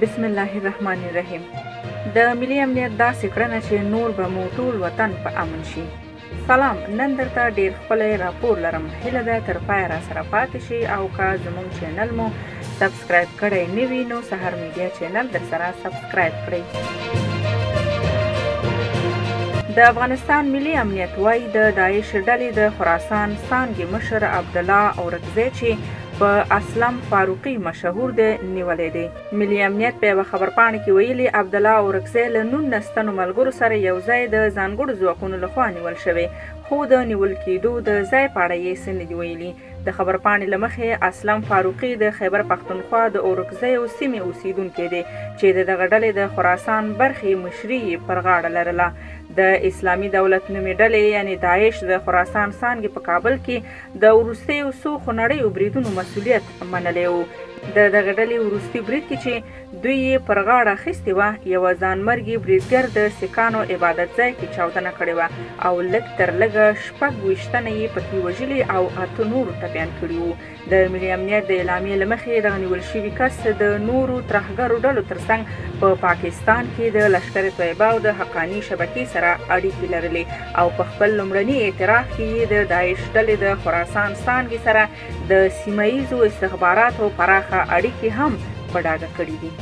بسم الله الرحمن الرحیم. د ملي امنیت داسې کړنه چې نور به مو ټول وطن په امن شي. سلام، نن درته ډیر ښکلی راپور لرم. هیله ده تر پایه راسره پاتې شي او که زموږ چینل مو سبسکرایب کړی نه وي نو سهار میډیا چینل درسره سبسکرایب کړئ. د افغانستان ملي امنیت وایي د داعش ډلې د خراسان څانګې مشر عبدالله اورکزی چې په اسلم فاروقي مشهور دی نیولی دی. ملي امنیت په یوه خبرپاڼه کې ویلي عبدالله اورکزی له 19 تنو ملګرو سره یو ځای د ځانګړو ځواکونو لخوا نیول شوی، خو د نیول کېدو د ځای په اړه یې څه نه دي ویلي. د خبرپاڼې له مخې اسلم فاروقي د خیبر پښتونخوا د اورکزیو سیمې اوسیدونکی دی چې د دغه ډلې د خراسان برخې مشري یې پر غاړه لرله. د اسلامي دولت نومې ډلې یعنی داعش د خراسان څانګې په کابل کې د وروستیو څو خونړیو بریدونو مسؤلیت منلی و. د دغه ډلې وروستي برید کې چې دوی یې پر غاړه اخیستې وه، یوه ځانمرګي بریدګر د سیکانو عبادت ځای کې چاودنه کړې وه او لږ تر لږه 26 تنه یې پکې وژلي او 8 نورو ټپیان کړي وو. د ملي امنیت د اعلامیې له مخې دغه نیول شوي کس د نورو ترهګرو ډلو ترڅنګ په پاکستان کې د لښکر طیبه او د حقاني شبکې سره اړیکې لرلې او په خپل لومړني اعتراف کې یې د داعش ډلې د خراسان څانګې سره د سیمه ییزو استخباراتو پراخه اړیکې هم په ډاګه کړي دي.